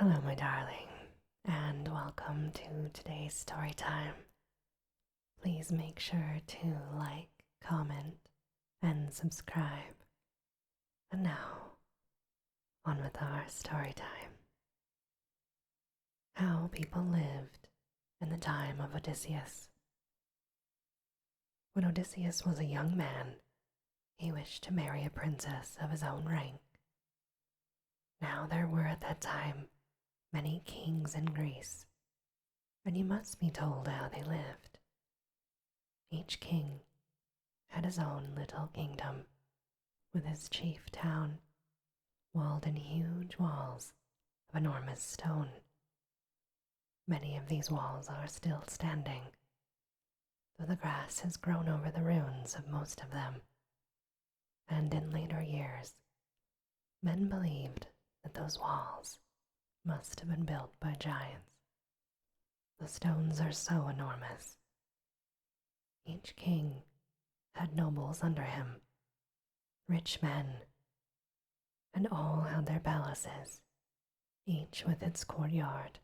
Hello, my darling, and welcome to today's story time. Please make sure to like, comment, and subscribe. And now, on with our story time. How people lived in the time of Odysseus. When Odysseus was a young man, he wished to marry a princess of his own rank. Now there were at that time many kings in Greece, and you must be told how they lived. Each king had his own little kingdom, with his chief town walled in huge walls of enormous stone. Many of these walls are still standing, though the grass has grown over the ruins of most of them, and in later years, men believed that those walls must have been built by giants. The stones are so enormous. Each king had nobles under him, rich men, and all had their palaces, each with its courtyard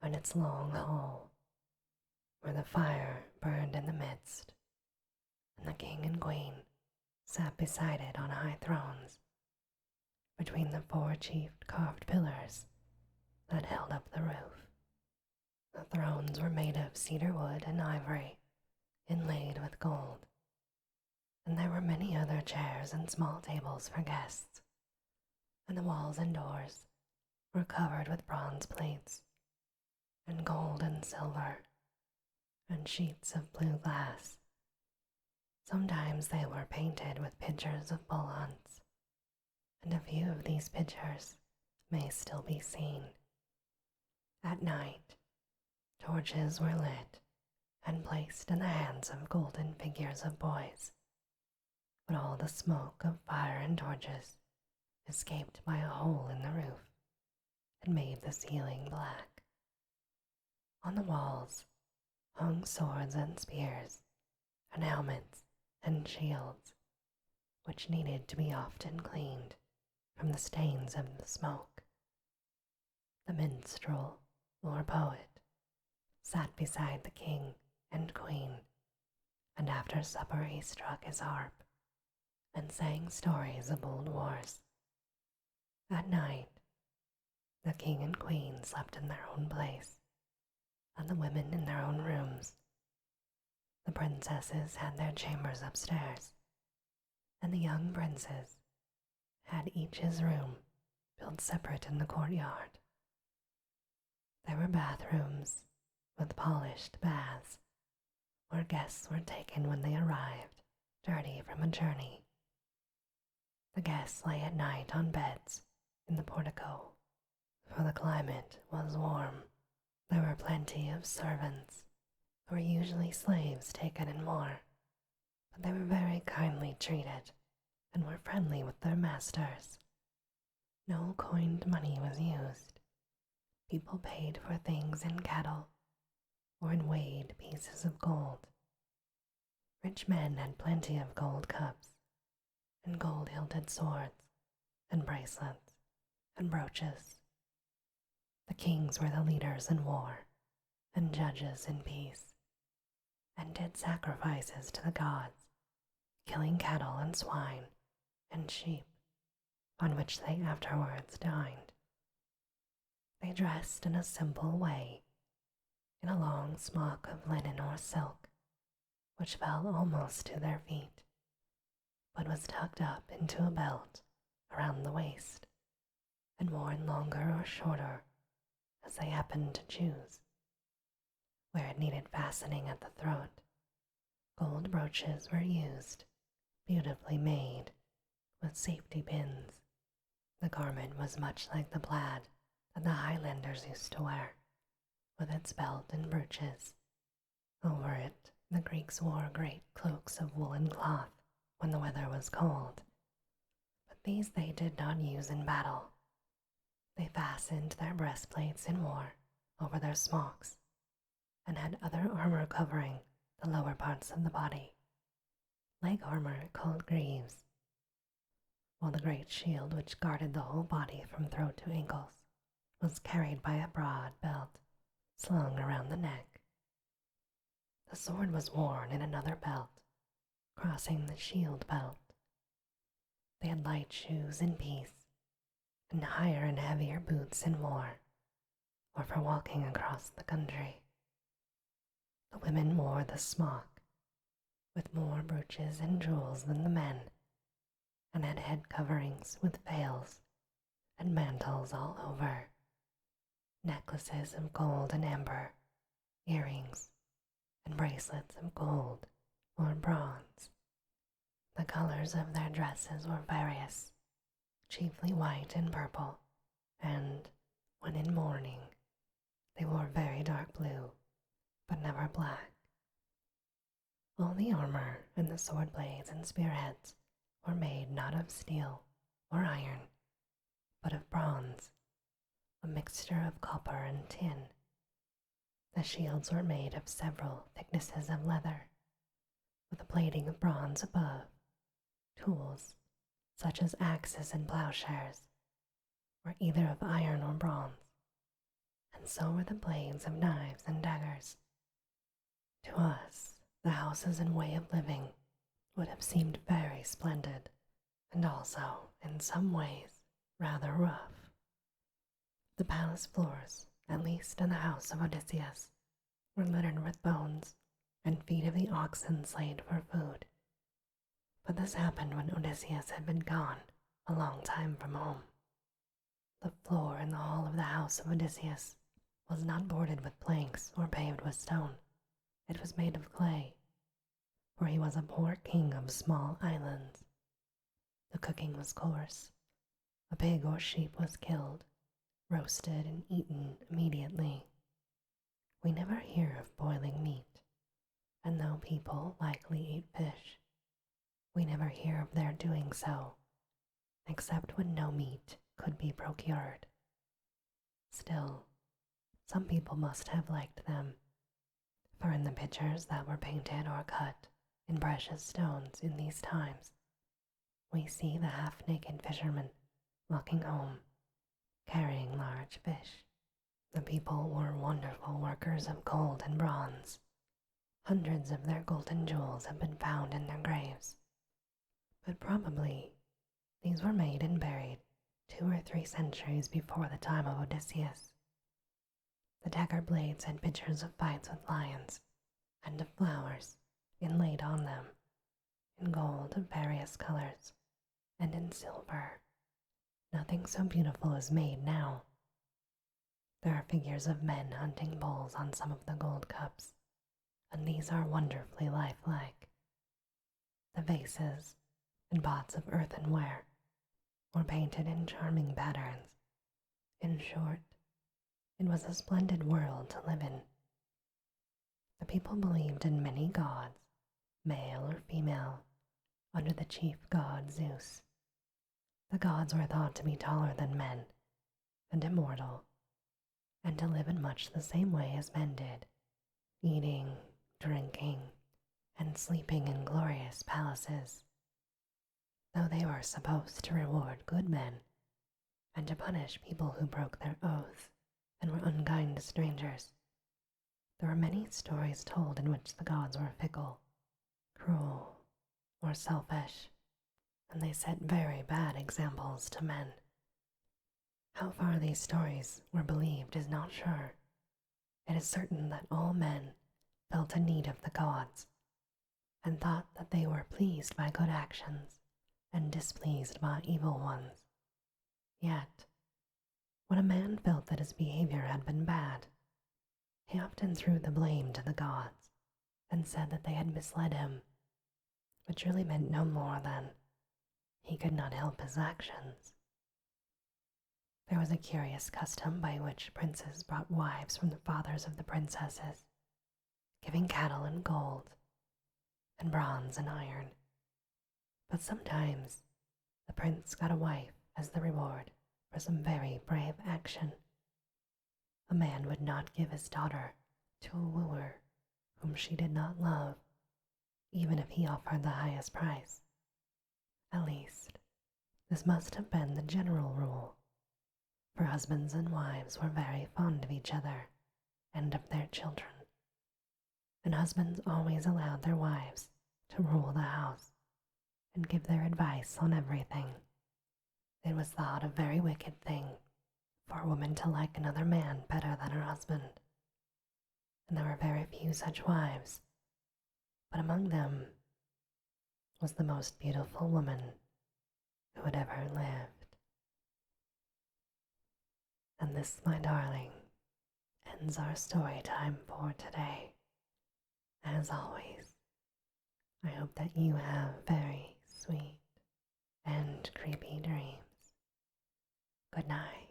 and its long hall, where the fire burned in the midst, and the king and queen sat beside it on high thrones, between the four chief carved pillars that held up the roof. The thrones were made of cedar wood and ivory, inlaid with gold, and there were many other chairs and small tables for guests, and the walls and doors were covered with bronze plates, and gold and silver, and sheets of blue glass. Sometimes they were painted with pictures of bull hunts, and a few of these pictures may still be seen. At night, torches were lit and placed in the hands of golden figures of boys, but all the smoke of fire and torches escaped by a hole in the roof and made the ceiling black. On the walls hung swords and spears, and helmets and shields, which needed to be often cleaned from the stains of the smoke. The minstrel, or poet, sat beside the king and queen, and after supper he struck his harp and sang stories of old wars. At night, the king and queen slept in their own place, and the women in their own rooms. The princesses had their chambers upstairs, and the young princes had each his room built separate in the courtyard. There were bathrooms with polished baths, where guests were taken when they arrived, dirty from a journey. The guests lay at night on beds in the portico, for the climate was warm. There were plenty of servants, who were usually slaves taken in war, but they were very kindly treated and were friendly with their masters. No coined money was used. People paid for things in cattle or in weighed pieces of gold. Rich men had plenty of gold cups and gold-hilted swords and bracelets and brooches. The kings were the leaders in war and judges in peace, and did sacrifices to the gods, killing cattle and swine and sheep, on which they afterwards dined. They dressed in a simple way, in a long smock of linen or silk, which fell almost to their feet, but was tucked up into a belt around the waist, and worn longer or shorter as they happened to choose. Where it needed fastening at the throat, gold brooches were used, beautifully made, with safety pins. The garment was much like the plaid that the Highlanders used to wear, with its belt and brooches. Over it, the Greeks wore great cloaks of woolen cloth when the weather was cold, but these they did not use in battle. They fastened their breastplates in war over their smocks, and had other armor covering the lower parts of the body, leg armor called greaves, while the great shield which guarded the whole body from throat to ankles was carried by a broad belt slung around the neck. The sword was worn in another belt, crossing the shield belt. They had light shoes in peace, and higher and heavier boots in war, or for walking across the country. The women wore the smock, with more brooches and jewels than the men, and had head coverings with veils and mantles all over, necklaces of gold and amber, earrings, and bracelets of gold or bronze. The colors of their dresses were various, chiefly white and purple, and, when in mourning, they wore very dark blue, but never black. All the armor and the sword blades and spearheads were made not of steel or iron, but of bronze, a mixture of copper and tin. The shields were made of several thicknesses of leather, with a plating of bronze above. Tools, such as axes and plowshares, were either of iron or bronze, and so were the blades of knives and daggers. To us, the houses and way of living would have seemed very splendid, and also, in some ways, rather rough. The palace floors, at least in the house of Odysseus, were littered with bones and feet of the oxen slayed for food. But this happened when Odysseus had been gone a long time from home. The floor in the hall of the house of Odysseus was not boarded with planks or paved with stone. It was made of clay, for he was a poor king of small islands. The cooking was coarse. A pig or sheep was killed, roasted, and eaten immediately. We never hear of boiling meat, and though people likely ate fish, we never hear of their doing so, except when no meat could be procured. Still, some people must have liked them, for in the pictures that were painted or cut in precious stones in these times, we see the half-naked fishermen walking home, carrying large fish. The people were wonderful workers of gold and bronze. Hundreds of their golden jewels have been found in their graves, but probably these were made and buried 2 or 3 centuries before the time of Odysseus. The dagger blades had pictures of fights with lions and of flowers inlaid on them, in gold of various colors and in silver. Nothing so beautiful is made now. There are figures of men hunting bulls on some of the gold cups, and these are wonderfully lifelike. The vases and pots of earthenware were painted in charming patterns. In short, it was a splendid world to live in. The people believed in many gods, male or female, under the chief god Zeus. The gods were thought to be taller than men and immortal, and to live in much the same way as men did, eating, drinking, and sleeping in glorious palaces. Though they were supposed to reward good men and to punish people who broke their oaths and were unkind to strangers, there are many stories told in which the gods were fickle, cruel, or selfish, and they set very bad examples to men. How far these stories were believed is not sure. It is certain that all men felt a need of the gods, and thought that they were pleased by good actions and displeased by evil ones. Yet, when a man felt that his behavior had been bad, he often threw the blame to the gods and said that they had misled him, which really meant no more than he could not help his actions. There was a curious custom by which princes brought wives from the fathers of the princesses, giving cattle and gold, and bronze and iron. But sometimes the prince got a wife as the reward for some very brave action. A man would not give his daughter to a wooer whom she did not love, even if he offered the highest price. At least, this must have been the general rule, for husbands and wives were very fond of each other and of their children, and husbands always allowed their wives to rule the house and give their advice on everything. It was thought a very wicked thing for a woman to like another man better than her husband, and there were very few such wives, but among them was the most beautiful woman who had ever lived. And this, my darling, ends our story time for today. As always, I hope that you have very sweet and creepy dreams. Good night.